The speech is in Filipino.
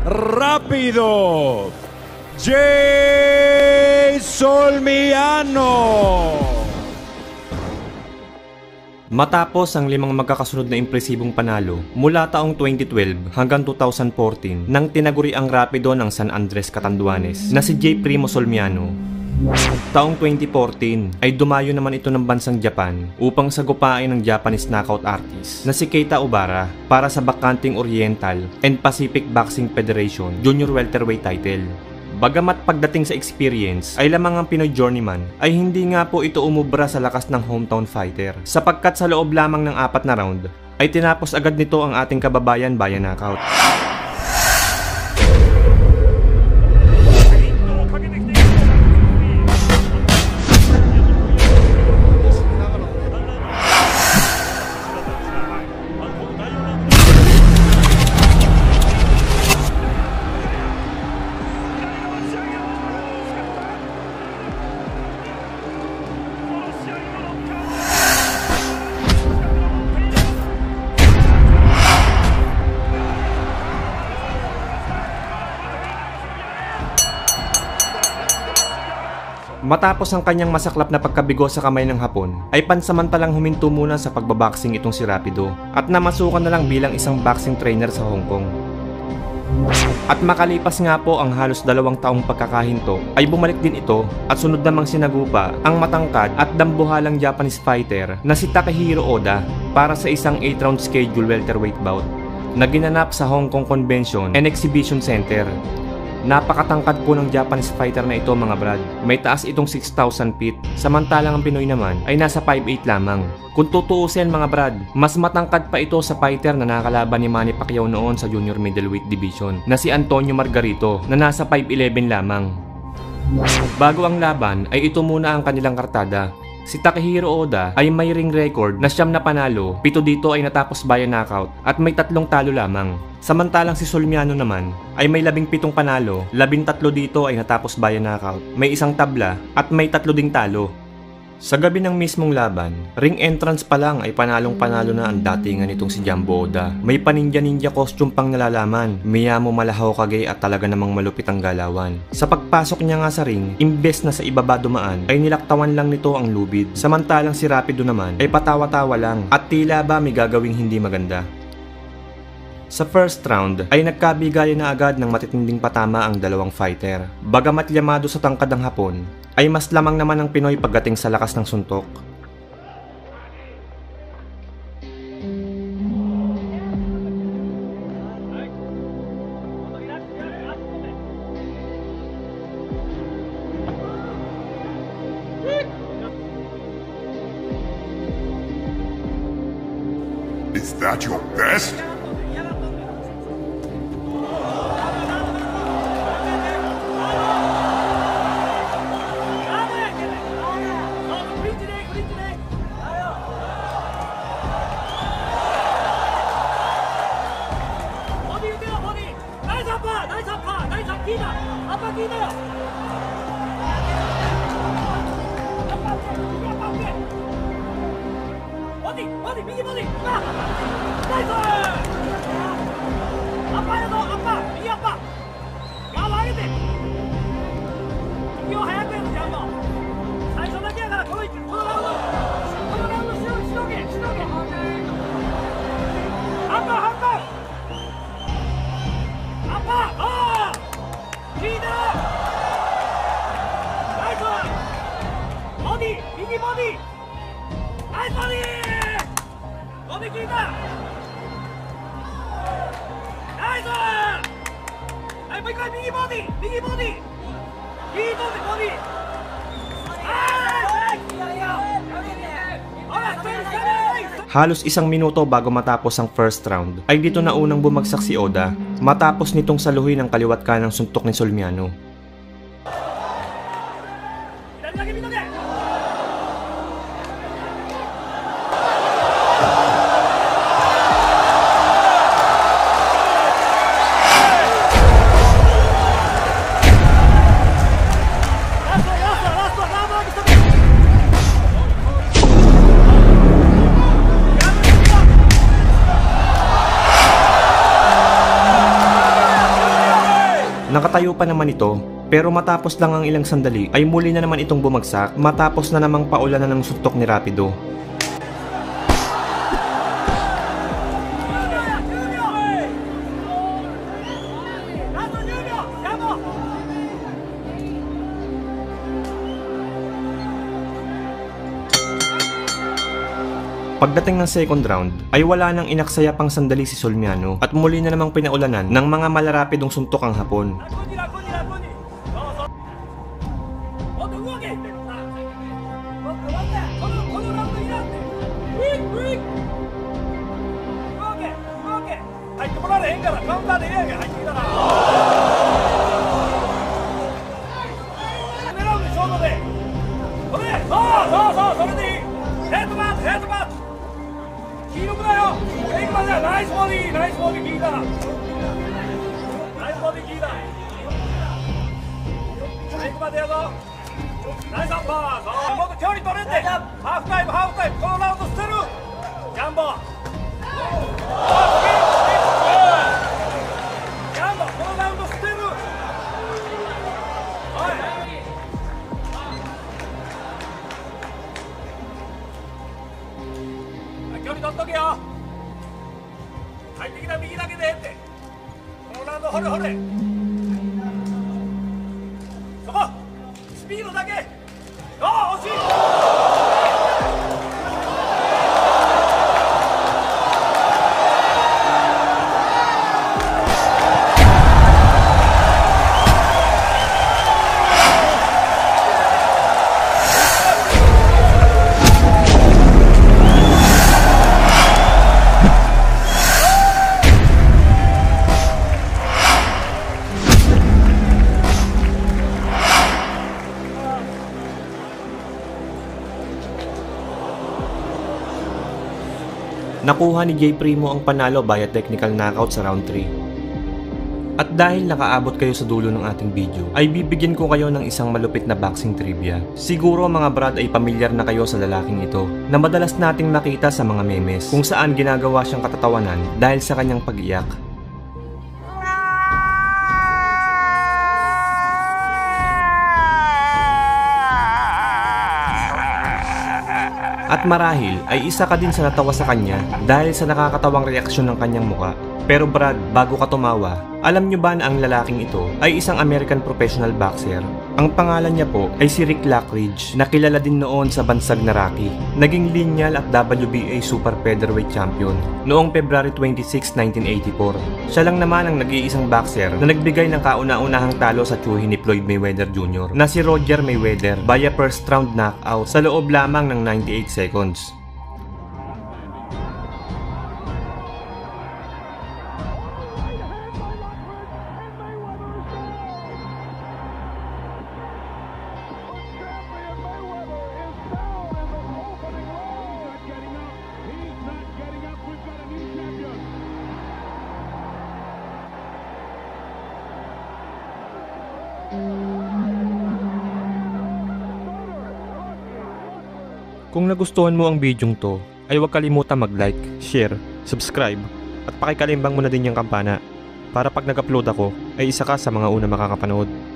Rapido, Jay Solmiano. Matapos ang 5 magkakasunod na impresibong panalo mula taong 2012 hanggang 2014 nang tinaguri ang Rapido ng San Andres, Catanduanes na si J. Primo Solmiano. Taong 2014 ay dumayo naman ito ng bansang Japan upang sagupain ng Japanese knockout artist na si Keita Obara para sa bakanting Oriental and Pacific Boxing Federation Junior Welterweight title. Bagamat pagdating sa experience ay lamang ang Pinoy journeyman, ay hindi nga po ito umubra sa lakas ng hometown fighter sapagkat sa loob lamang ng 4 na round ay tinapos agad nito ang ating kababayan via knockout. Matapos ang kanyang masaklap na pagkabigo sa kamay ng Hapon, ay pansamantalang huminto muna sa pagbaboxing itong si Rapido at namasukan na lang bilang isang boxing trainer sa Hong Kong. At makalipas nga po ang halos 2 taong pagkakahinto, ay bumalik din ito at sunod namang sinagupa ang matangkad at dambuhalang Japanese fighter na si Takehiro Oda para sa isang 8-round schedule welterweight bout na ginanap sa Hong Kong Convention and Exhibition Center. Napakatangkad po ng Japanese fighter na ito mga brad. May taas itong 6,000 feet, samantalang ang Pinoy naman ay nasa 5'8 lamang. Kung tutuusin mga brad, mas matangkad pa ito sa fighter na nakalaban ni Manny Pacquiao noon sa junior middleweight division na si Antonio Margarito na nasa 5'11 lamang. Bago ang laban ay ito muna ang kanilang kartada. Si Takehiro Oda ay may ring record na 9 na panalo, 7 dito ay natapos via knockout at may 3 talo lamang. Samantalang si Solmiano naman ay may 17 panalo, 13 dito ay natapos via knockout, may 1 tabla at may 3 ding talo. Sa gabi ng mismong laban, ring entrance pa lang ay panalong-panalo na ang datingan nitong si Jumbo Oda. May paninja-ninja costume pang nalalaman, Miyamo Malahaw Kage at talaga namang malupit ang galawan. Sa pagpasok niya nga sa ring, imbes na sa ibaba dumaan, ay nilaktawan lang nito ang lubid. Samantalang si Rapido naman ay patawa-tawa lang at tila ba may gagawing hindi maganda. Sa first round ay nagkabigayan na agad ng matitinding patama ang 2 fighter. Bagamat yamado sa tangkad ng Hapon, ay mas lamang naman ang Pinoy pagdating sa lakas ng suntok. Is that your best? Halos 1 minuto bago matapos ang first round ay dito na unang bumagsak si Oda matapos nitong saluhin ang kaliwat kanang suntok ni Solmiano. Nakatayo pa naman ito, pero matapos lang ang ilang sandali ay muli na naman itong bumagsak matapos na namang paulanan ng suntok ni Rapido. Pagdating ng second round, ay wala nang inaksaya pang sandali si Solmiano at muli na namang pinaulanan ng mga malarapidong suntok ang Hapon. Nakuha ni Jay Primo ang panalo via technical knockout sa round 3. At dahil nakaabot kayo sa dulo ng ating video, ay bibigyan ko kayo ng isang malupit na boxing trivia. Siguro mga brad ay pamilyar na kayo sa lalaking ito, na madalas nating makita sa mga memes, kung saan ginagawa siyang katatawanan dahil sa kanyang pag-iyak. At marahil ay isa ka din sa natawa sa kanya dahil sa nakakatawang reaksyon ng kanyang muka. Pero Brad, bago ka tumawa, alam nyo ba na ang lalaking ito ay isang American professional boxer? Ang pangalan niya po ay si Rick Lockridge, na kilala din noon sa bansag na Rocky. Naging lineal at WBA Super Featherweight Champion noong February 26, 1984. Siya lang naman ang nag-iisang boxer na nagbigay ng kauna-unahang talo sa tsuhin ni Floyd Mayweather Jr. na si Roger Mayweather via first round knockout sa loob lamang ng 98 seconds. Kung nagustuhan mo ang bidyong to, ay huwag kalimutan mag-like, share, subscribe, at pakikalimbang mo na din yung kampana para pag nag-upload ako ay isa ka sa mga una makakapanood.